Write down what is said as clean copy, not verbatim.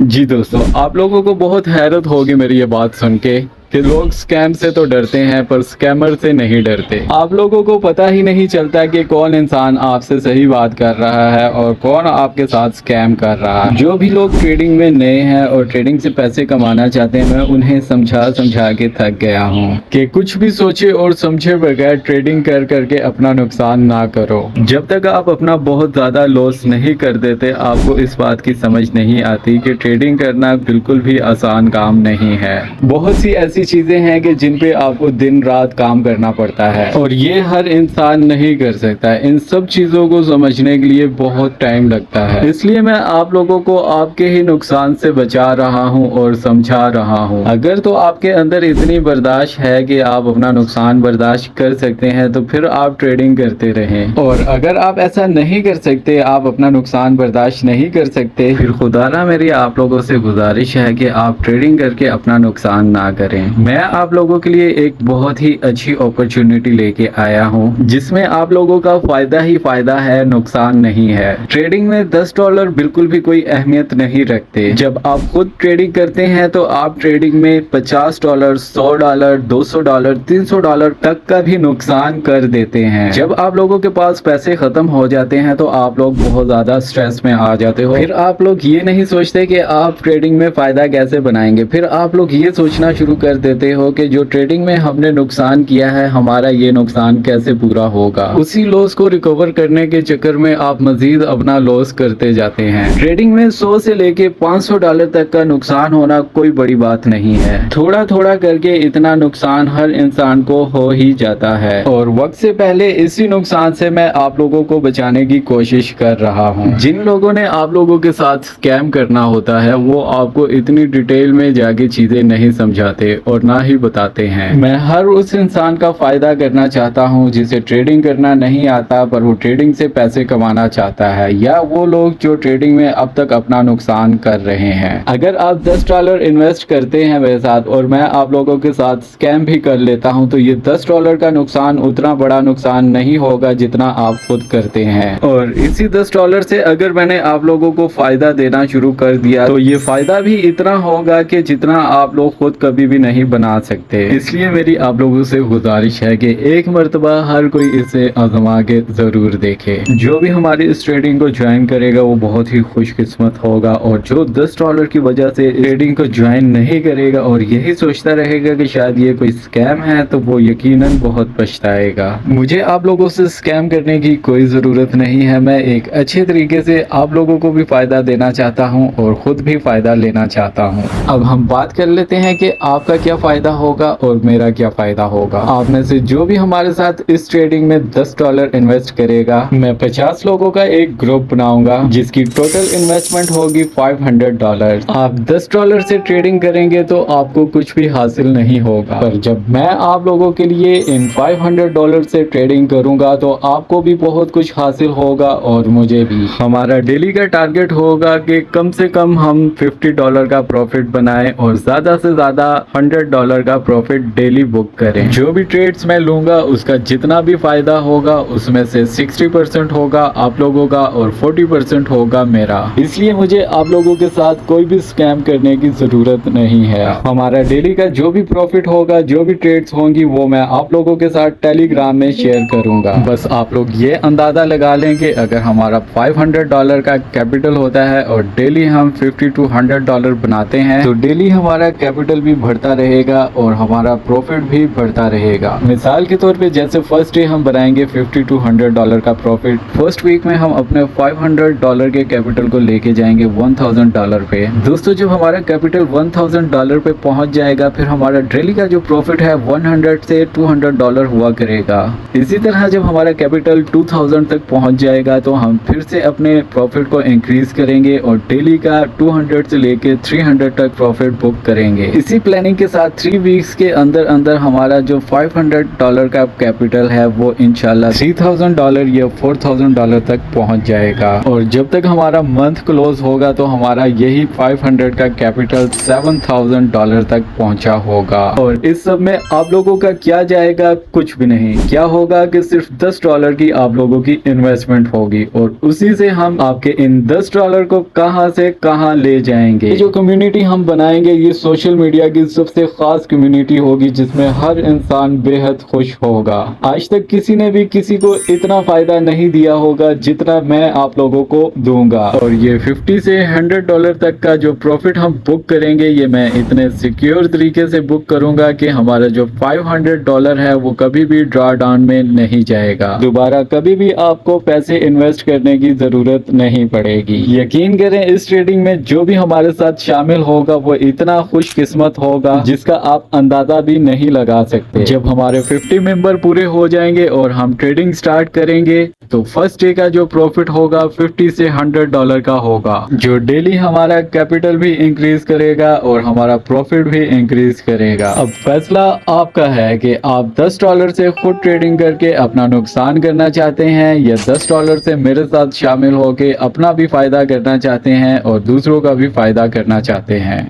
जी दोस्तों, आप लोगों को बहुत हैरत होगी मेरी ये बात सुन के कि लोग स्कैम से तो डरते हैं पर स्कैमर से नहीं डरते। आप लोगों को पता ही नहीं चलता कि कौन इंसान आपसे सही बात कर रहा है और कौन आपके साथ स्कैम कर रहा है। जो भी लोग ट्रेडिंग में नए हैं और ट्रेडिंग से पैसे कमाना चाहते हैं, मैं उन्हें समझा समझा के थक गया हूँ कि कुछ भी सोचे और समझे बगैर ट्रेडिंग कर करके अपना नुकसान ना करो। जब तक आप अपना बहुत ज्यादा लॉस नहीं कर देते, आपको इस बात की समझ नहीं आती कि ट्रेडिंग करना बिल्कुल भी आसान काम नहीं है। बहुत सी ऐसी चीजें हैं कि जिन पे आपको दिन रात काम करना पड़ता है और ये हर इंसान नहीं कर सकता। इन सब चीजों को समझने के लिए बहुत टाइम लगता है, इसलिए मैं आप लोगों को आपके ही नुकसान से बचा रहा हूं और समझा रहा हूं। अगर तो आपके अंदर इतनी बर्दाश्त है कि आप अपना नुकसान बर्दाश्त कर सकते हैं तो फिर आप ट्रेडिंग करते रहें, और अगर आप ऐसा नहीं कर सकते, आप अपना नुकसान बर्दाश्त नहीं कर सकते, फिर खुदारा मेरी आप लोगों से गुजारिश है कि आप ट्रेडिंग करके अपना नुकसान ना करें। मैं आप लोगों के लिए एक बहुत ही अच्छी अपॉर्चुनिटी लेके आया हूं जिसमें आप लोगों का फायदा ही फायदा है, नुकसान नहीं है। ट्रेडिंग में $10 बिल्कुल भी कोई अहमियत नहीं रखते। जब आप खुद ट्रेडिंग करते हैं तो आप ट्रेडिंग में $50, $100, $200, $300 तक का भी नुकसान कर देते हैं। जब आप लोगों के पास पैसे खत्म हो जाते हैं तो आप लोग बहुत ज्यादा स्ट्रेस में आ जाते हो। फिर आप लोग ये नहीं सोचते कि आप ट्रेडिंग में फायदा कैसे बनाएंगे। फिर आप लोग ये सोचना शुरू कर देते हो कि जो ट्रेडिंग में हमने नुकसान किया है, हमारा ये नुकसान कैसे पूरा होगा। उसी लॉस को रिकवर करने के चक्कर में आप मजीद अपना लॉस करते जाते हैं। ट्रेडिंग में 100 से लेके $500 तक का नुकसान होना कोई बड़ी बात नहीं है। थोड़ा थोड़ा करके इतना नुकसान हर इंसान को हो ही जाता है, और वक्त से पहले इसी नुकसान से मैं आप लोगों को बचाने की कोशिश कर रहा हूँ। जिन लोगों ने आप लोगों के साथ स्कैम करना होता है वो आपको इतनी डिटेल में जाके चीजें नहीं समझाते और ना ही बताते हैं। मैं हर उस इंसान का फायदा करना चाहता हूं जिसे ट्रेडिंग करना नहीं आता पर वो ट्रेडिंग से पैसे कमाना चाहता है, या वो लोग जो ट्रेडिंग में अब तक अपना नुकसान कर रहे हैं। अगर आप $10 इन्वेस्ट करते हैं मेरे साथ और मैं आप लोगों के साथ स्कैम भी कर लेता हूं, तो ये $10 का नुकसान उतना बड़ा नुकसान नहीं होगा जितना आप खुद करते हैं। और इसी $10 से अगर मैंने आप लोगों को फायदा देना शुरू कर दिया तो ये फायदा भी इतना होगा कि जितना आप लोग खुद कभी भी नहीं बना सकते। इसलिए मेरी आप लोगों से गुजारिश है कि एक मर्तबा हर कोई इसे आजमा के जरूर देखे। जो भी हमारी इस ट्रेडिंग को ज्वाइन करेगा वो बहुत ही खुशकिस्मत होगा, और जो $10 की वजह से ट्रेडिंग को ज्वाइन नहीं करेगा और यही सोचता रहेगा कि शायद ये कोई स्कैम है, तो वो यकीनन बहुत पछताएगा। मुझे आप लोगों से स्कैम करने की कोई जरूरत नहीं है। मैं एक अच्छे तरीके से आप लोगों को भी फायदा देना चाहता हूँ और खुद भी फायदा लेना चाहता हूँ। अब हम बात कर लेते हैं कि आपका क्या फायदा होगा और मेरा क्या फायदा होगा। आप में से जो भी हमारे साथ इस ट्रेडिंग में $10 इन्वेस्ट करेगा, मैं 50 लोगों का एक ग्रुप बनाऊंगा जिसकी टोटल इन्वेस्टमेंट होगी $500। आप $10 से ट्रेडिंग करेंगे तो आपको कुछ भी हासिल नहीं होगा, पर जब मैं आप लोगों के लिए इन $500 से ट्रेडिंग करूंगा तो आपको भी बहुत कुछ हासिल होगा और मुझे भी। हमारा डेली का टारगेट होगा कि कम से कम हम $50 का प्रॉफिट बनाएं और ज्यादा से ज्यादा $100 का प्रॉफिट डेली बुक करें। जो भी ट्रेड्स मैं लूंगा उसका जितना भी फायदा होगा उसमें से 60% होगा आप लोगों का और 40% होगा मेरा। इसलिए मुझे आप लोगों के साथ कोई भी स्कैम करने की जरूरत नहीं है। हमारा डेली का जो भी प्रॉफिट होगा, जो भी ट्रेड्स होंगी, वो मैं आप लोगों के साथ टेलीग्राम में शेयर करूंगा। बस आप लोग ये अंदाजा लगा लें कि अगर हमारा $500 का कैपिटल होता है और डेली हम $50 to $100 बनाते हैं तो डेली हमारा कैपिटल भी बढ़ता रहेगा और हमारा प्रॉफिट भी बढ़ता रहेगा। मिसाल के तौर पे जैसे फर्स्ट डे हम बनाएंगे $50 to $100 का प्रॉफिट, फर्स्ट वीक में हम अपने $500 के कैपिटल को लेके जाएंगे $1000 पे। दोस्तों जब हमारा कैपिटल $1000 पे पहुंच जाएगा फिर हमारा डेली का जो प्रॉफिट है $100 से $200 हुआ करेगा। इसी तरह जब हमारा कैपिटल 2000 तक पहुंच जाएगा तो हम फिर से अपने प्रॉफिट को इंक्रीज करेंगे और डेली का 200 से लेके 300 तक प्रॉफिट बुक करेंगे। इसी प्लानिंग के साथ 3 वीक्स के अंदर अंदर हमारा जो $500 का कैपिटल है वो इंशाल्लाह $3000 या $4000 तक पहुंच जाएगा। और जब तक हमारा मंथ क्लोज होगा तो हमारा यही 500 का कैपिटल $7000 तक पहुंचा होगा। और इस सब में आप लोगों का क्या जाएगा? कुछ भी नहीं। क्या होगा कि सिर्फ $10 की आप लोगों की इन्वेस्टमेंट होगी और उसी से हम आपके इन $10 को कहां से कहां ले जाएंगे। ये जो कम्युनिटी हम बनाएंगे ये सोशल मीडिया की सबसे खास कम्युनिटी होगी जिसमें हर इंसान बेहद खुश होगा। आज तक किसी ने भी किसी को इतना फायदा नहीं दिया होगा जितना मैं आप लोगों को दूंगा। और ये 50 से $100 तक का जो प्रॉफिट हम बुक करेंगे ये मैं इतने सिक्योर तरीके से बुक करूंगा कि हमारा जो $500 है वो कभी भी ड्रॉ डाउन में नहीं जाएगा। दोबारा कभी भी आपको पैसे इन्वेस्ट करने की जरूरत नहीं पड़ेगी। यकीन करें इस ट्रेडिंग में जो भी हमारे साथ शामिल होगा वो इतना खुशकिस्मत होगा जिसका आप अंदाजा भी नहीं लगा सकते। जब हमारे 50 मेंबर पूरे हो जाएंगे और हम ट्रेडिंग स्टार्ट करेंगे तो फर्स्ट डे का जो प्रॉफिट होगा 50 से $100 का होगा, जो डेली हमारा कैपिटल भी इंक्रीज करेगा और हमारा प्रॉफिट भी इंक्रीज करेगा। अब फैसला आपका है कि आप $10 से खुद ट्रेडिंग करके अपना नुकसान करना चाहते हैं या $10 से मेरे साथ शामिल होके अपना भी फायदा करना चाहते हैं और दूसरों का भी फायदा करना चाहते हैं।